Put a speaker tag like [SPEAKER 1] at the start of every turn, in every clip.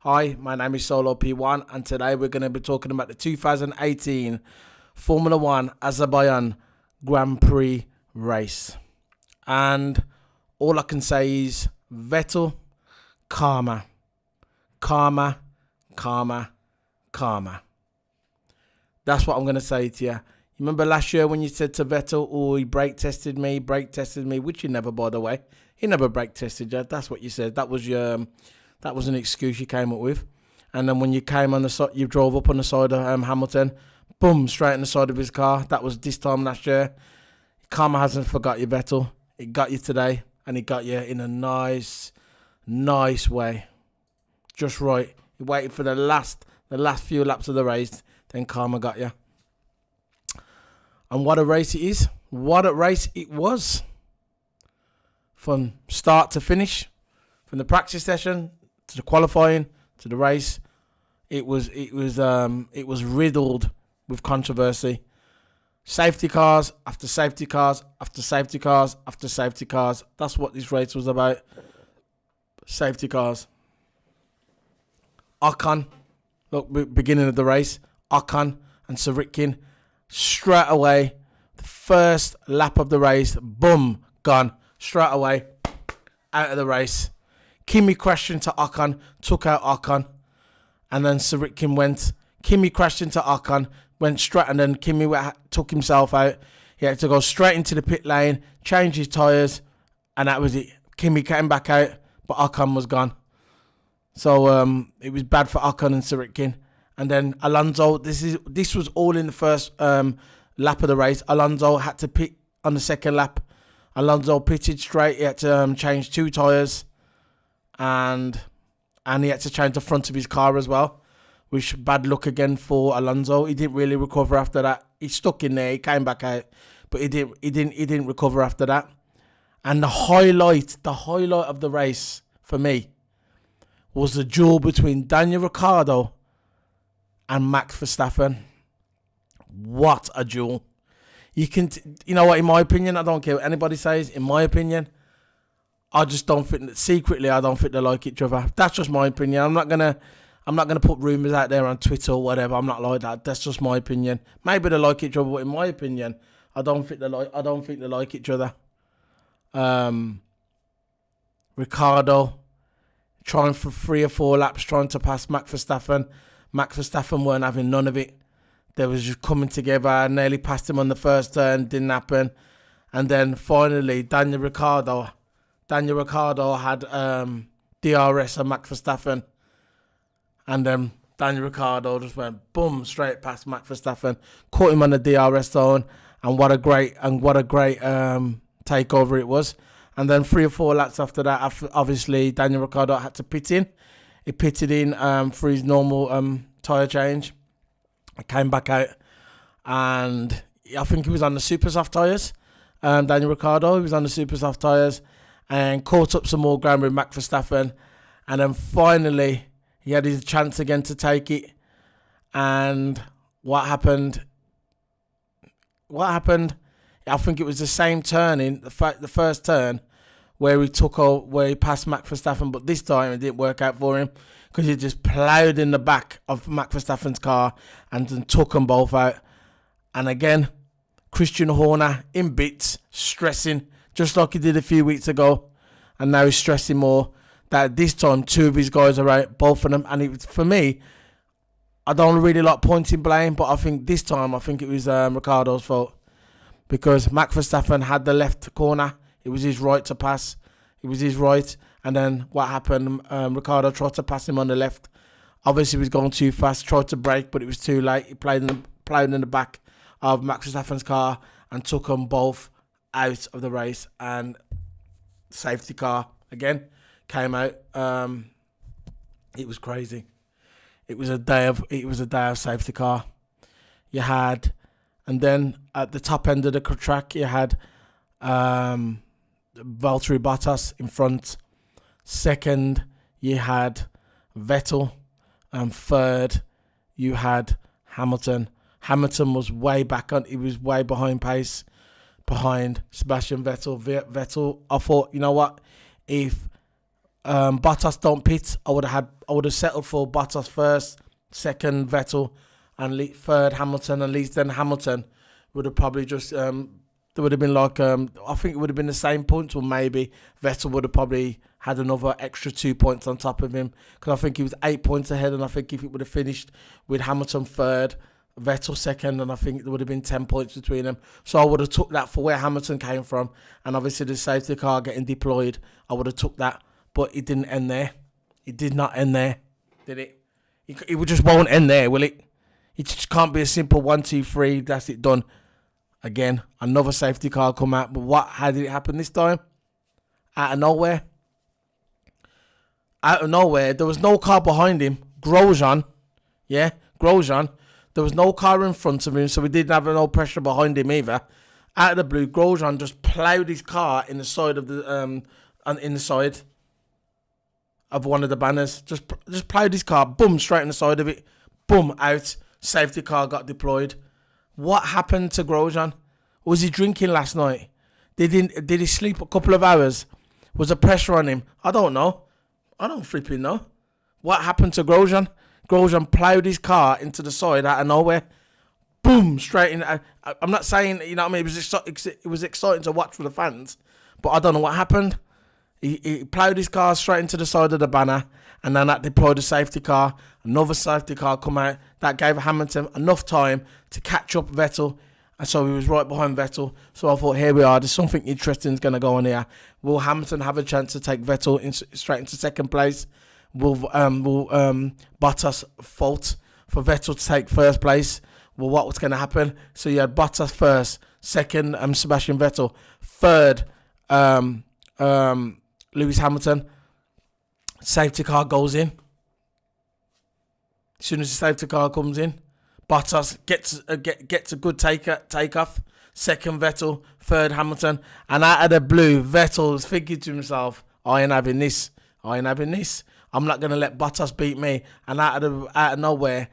[SPEAKER 1] Hi, my name is Solo P1 and today we're going to be talking about the 2018 Formula 1 Azerbaijan Grand Prix race. And all I can say is Vettel, karma. Karma, karma, karma. That's what I'm going to say to you. You remember last year when you said to Vettel, oh, he brake tested me, which he never, by the way. He never brake tested you. That's what you said. That was an excuse you came up with. And then when you came on the side, you drove up on the side of Hamilton, boom, straight on the side of his car. That was this time last year. Karma hasn't forgot you, Vettel. It got you today, and it got you in a nice way. Just right. You waited for the last few laps of the race, then karma got you. And what a race it is. What a race it was. From start to finish, from the practice session to the qualifying to the race, it was riddled with controversy. Safety cars after safety cars after safety cars after safety cars. That's what this race was about. Safety cars. Ocon, look, beginning of the race, Ocon and Sirotkin, straight away, the first lap of the race, boom, gone. Straight away, out of the race. Kimi crashed into Ocon, took out Ocon, and then Sirotkin went. Kimi crashed into Ocon, went straight, and then Kimi took himself out. He had to go straight into the pit lane, change his tyres, and that was it. Kimi came back out, but Ocon was gone. So it was bad for Ocon and Sirotkin. And then Alonso, this was all in the first lap of the race. Alonso had to pit on the second lap. Alonso pitted straight. He had to change 2 tyres. And he had to change the front of his car as well. Which bad luck again for Alonso. He didn't really recover after that. He stuck in there. He came back out. But he didn't recover after that. And the highlight of the race for me was the duel between Daniel Ricciardo and Max Verstappen. What a duel. You know what, in my opinion, I don't care what anybody says, in my opinion, I just don't think, secretly, I don't think they like each other. That's just my opinion. I'm not gonna put rumours out there on Twitter or whatever. I'm not like that. That's just my opinion. Maybe they like each other, but in my opinion, I don't think they like each other. Ricciardo trying for 3 or 4 laps, trying to pass Max Verstappen. Max Verstappen weren't having none of it. They was just coming together. I nearly passed him on the first turn. Didn't happen. And then finally, Daniel Ricciardo had DRS on Max Verstappen. And then Daniel Ricciardo just went boom straight past Max Verstappen, caught him on the DRS zone, and what a great takeover it was. And then 3 or 4 laps after that, obviously Daniel Ricciardo had to pit in. He pitted in for his normal tyre change. He came back out, and I think he was on the super soft tyres. Daniel Ricciardo, he was on the super soft tyres and caught up some more ground with Max Verstappen. And then finally, he had his chance again to take it. And what happened? I think it was the same turning, the first turn, where he passed Max Verstappen, but this time it didn't work out for him because he just ploughed in the back of Max Verstappen's car and then took them both out. And again, Christian Horner in bits, stressing, just like he did a few weeks ago, and now he's stressing more. That this time 2 of his guys are out, both of them, and for me, I don't really like pointing blame, but I think this time it was Ricciardo's fault. Because Max Verstappen had the left corner. It was his right to pass. It was his right. And then what happened? Ricciardo tried to pass him on the left. Obviously, he was going too fast. Tried to brake, but it was too late. He played in the back of Max Verstappen's car and took them both out of the race. And safety car, again, came out. It was crazy. It was a day of safety car. You had... And then at the top end of the track, you had Valtteri Bottas in front. Second, you had Vettel. And third, you had Hamilton. Hamilton was way back on. He was way behind pace, behind Sebastian Vettel. Vettel, I thought, you know what? If Bottas don't pit, I would have settled for Bottas first, second Vettel, and third Hamilton, and at least then Hamilton would have probably just there would have been like I think it would have been the same points, or maybe Vettel would have probably had another extra 2 points on top of him, because I think he was 8 points ahead, and I think if it would have finished with Hamilton third, Vettel second, and I think there would have been 10 points between them. So I would have took that for where Hamilton came from, and obviously the safety car getting deployed, I would have took that, but it didn't end there. It did not end there, did it? It just won't end there, will it? It just can't be a simple 1, 2, 3. That's it, done. Again, another safety car come out, but how did it happen this time? Out of nowhere. Out of nowhere, there was no car behind him. Grosjean, there was no car in front of him, so we didn't have no pressure behind him either. Out of the blue, Grosjean just ploughed his car in the side of the in the side of one of the banners. Just ploughed his car, boom, straight in the side of it, boom, out. Safety car got deployed. What happened to Grosjean? Was he drinking last night? Did he sleep a couple of hours? Was the pressure on him? I don't know. I don't flipping know. What happened to Grosjean? Grosjean ploughed his car into the side out of nowhere. Boom, straight in. I'm not saying, you know what I mean, it was exciting to watch for the fans, but I don't know what happened. He ploughed his car straight into the side of the banner, and then that deployed a safety car. Another safety car come out. That gave Hamilton enough time to catch up Vettel, and so he was right behind Vettel. So I thought, here we are. There's something interesting going to go on here. Will Hamilton have a chance to take Vettel straight into second place? Will Bottas fault for Vettel to take first place? Well, what was going to happen? So you had Bottas first, second Sebastian Vettel, third Lewis Hamilton. Safety car goes in. As soon as the safety car comes in, Bottas gets a good takeoff. Second Vettel, third Hamilton, and out of the blue, Vettel was thinking to himself, "I ain't having this. I'm not gonna let Bottas beat me." And out of nowhere,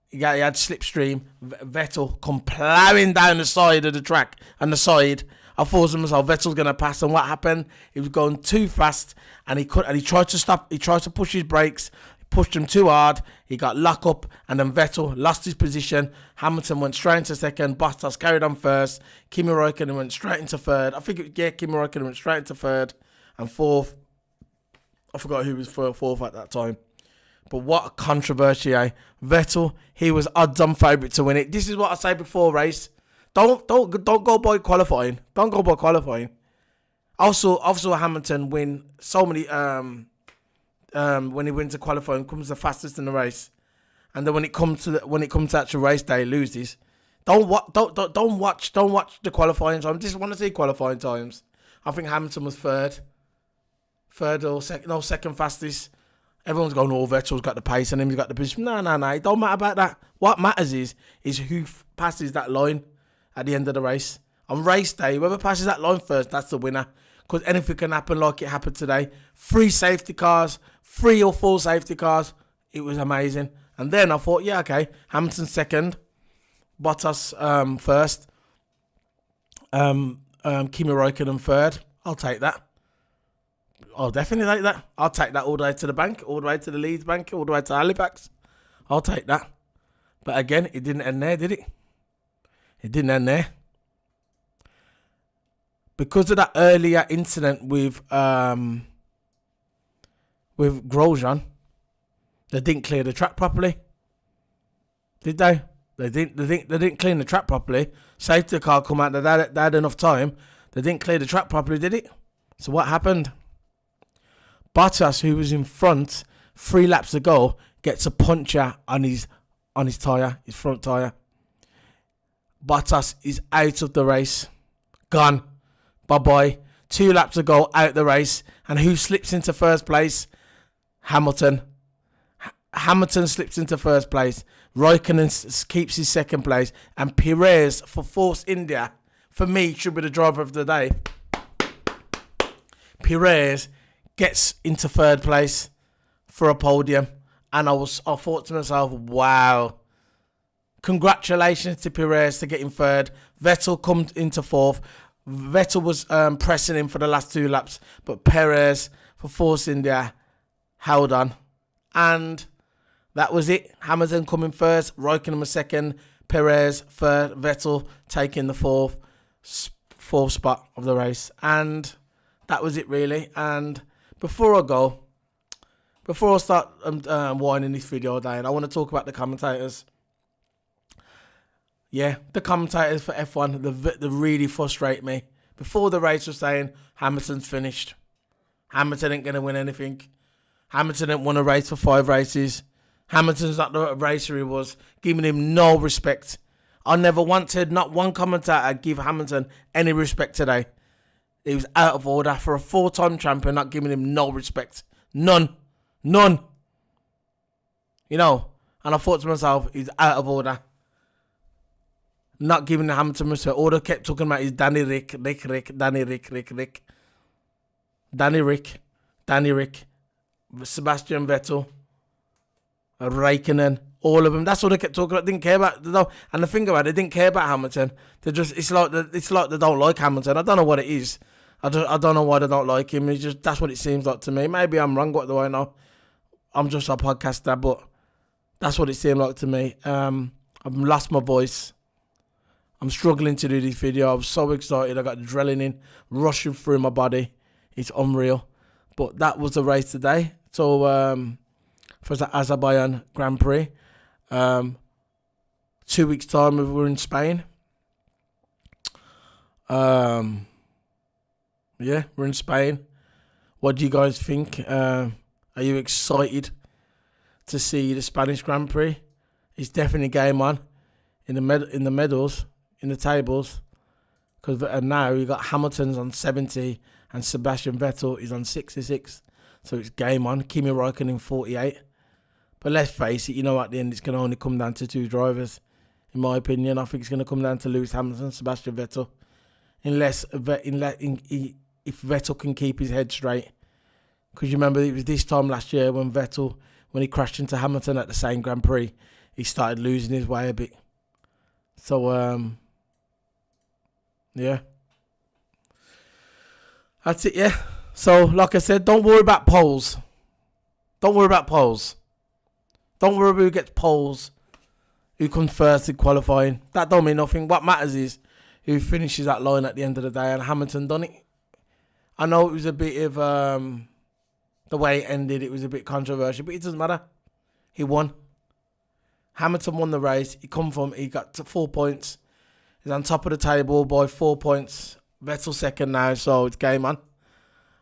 [SPEAKER 1] he had slipstream. Vettel come ploughing down the side of the track and the side. I thought to myself, Vettel's gonna pass, and what happened? He was going too fast, and he tried to stop. He tried to push his brakes. He pushed him too hard. He got locked up, and then Vettel lost his position. Hamilton went straight into second. Bottas carried on first. Kimi Räikkönen went straight into third. I think Kimi Räikkönen went straight into third and fourth. I forgot who was fourth at that time. But what a controversy, eh? Vettel, he was odds-on favourite to win it. This is what I say before race. Don't go by qualifying. Don't go by qualifying. Also Hamilton win so many when he wins a qualifying, comes the fastest in the race, and then when it comes to actual race day, he loses. Don't watch the qualifying time. Just want to see qualifying times. I think Hamilton was third or second fastest. Everyone's going, "Oh, Vettel's got the pace and him, he's got the position." No. It don't matter about that. What matters is who passes that line at the end of the race. On race day, whoever passes that line first, that's the winner. Because anything can happen like it happened today. 3 safety cars, 3 or 4 safety cars. It was amazing. And then I thought, yeah, okay, Hamilton second, Bottas first, Kimi Räikkönen third. I'll take that. I'll definitely take that. I'll take that all the way to the bank, all the way to the Leeds bank, all the way to Halifax. I'll take that. But again, it didn't end there, did it? It didn't end there. Because of that earlier incident with Grosjean, they didn't clear the track properly. Did they? They didn't clean the track properly. Safety car come out. They had enough time. They didn't clear the track properly, did it? So what happened? Bottas, who was in front 3 laps ago, gets a puncture on his tyre, his front tyre. Bottas is out of the race. Gone. Bye-bye. 2 laps ago, out the race. And who slips into first place? Hamilton. Hamilton slips into first place. Räikkönen keeps his second place. And Prix for Force India, for me, should be the driver of the day. Prix gets into third place for a podium. And I thought to myself, wow. Congratulations to Prix to getting third. Vettel comes into fourth. Vettel was pressing him for the last 2 laps, but Perez for Force India held on. And that was it. Hamilton coming first, Raikkonen second, Perez third, Vettel taking the fourth spot of the race. And that was it really. And before I start winding this video down, I want to talk about the commentators. Yeah, the commentators for F1, they really frustrate me. Before the race was saying, Hamilton's finished. Hamilton ain't going to win anything. Hamilton ain't won a race for 5 races. Hamilton's not the racer he was, giving him no respect. I never wanted, not one commentator give Hamilton any respect today. He was out of order for a 4-time champion, not giving him no respect. None. You know, and I thought to myself, he's out of order. Not giving Hamilton respect. All they kept talking about is Danny Rick. Sebastian Vettel, Raikkonen, all of them. That's what they kept talking about. Didn't care about. And the thing about it, they didn't care about Hamilton. They just, it's like they don't like Hamilton. I don't know what it is. I don't know why they don't like him. It's just, that's what it seems like to me. Maybe I'm wrong. What do I know? I'm just a podcaster, but that's what it seemed like to me. I've lost my voice. I'm struggling to do this video. I'm so excited. I got adrenaline rushing through my body. It's unreal. But that was the race today. So for the Azerbaijan Grand Prix. 2 weeks time we're in Spain. Yeah, we're in Spain. What do you guys think? Are you excited to see the Spanish Grand Prix? It's definitely game on in the medals, in the tables. Because now you got Hamilton's on 70 and Sebastian Vettel is on 66. So it's game on. Kimi Raikkonen 48. But let's face it, you know, at the end it's going to only come down to 2 drivers. In my opinion, I think it's going to come down to Lewis Hamilton and Sebastian Vettel. If Vettel can keep his head straight. Because you remember it was this time last year when he crashed into Hamilton at the same Grand Prix, he started losing his way a bit. So, yeah. That's it, yeah. So, like I said, don't worry about polls. Don't worry who gets polls, who comes first in qualifying. That don't mean nothing. What matters is who finishes that line at the end of the day, and Hamilton done it. I know it was a bit of, the way it ended, it was a bit controversial, but it doesn't matter. He won. Hamilton won the race. He got to 4 points. He's on top of the table by 4 points. Vettel second now, so it's game on.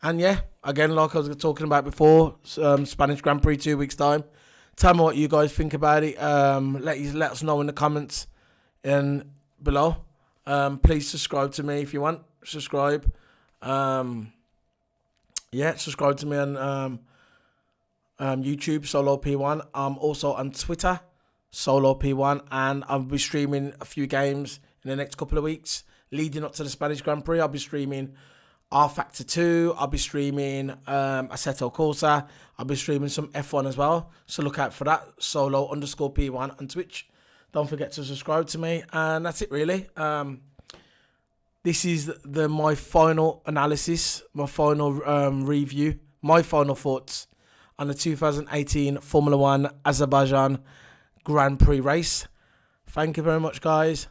[SPEAKER 1] And yeah, again, like I was talking about before, Spanish Grand Prix 2 weeks time. Tell me what you guys think about it. Let us know in the comments and below. Please subscribe to me if you want. Subscribe. Yeah, subscribe to me on YouTube, Solo P1. I'm also on Twitter, Solo P1, and I'll be streaming a few games in the next couple of weeks leading up to the Spanish Grand Prix. I'll be streaming R Factor 2. I'll be streaming Assetto Corsa. I'll be streaming some F1 as well. So look out for that. Solo_P1 on Twitch. Don't forget to subscribe to me. And that's it really. This is my final analysis, my final review, my final thoughts on the 2018 Formula 1 Azerbaijan Grand Prix race. Thank you very much, guys.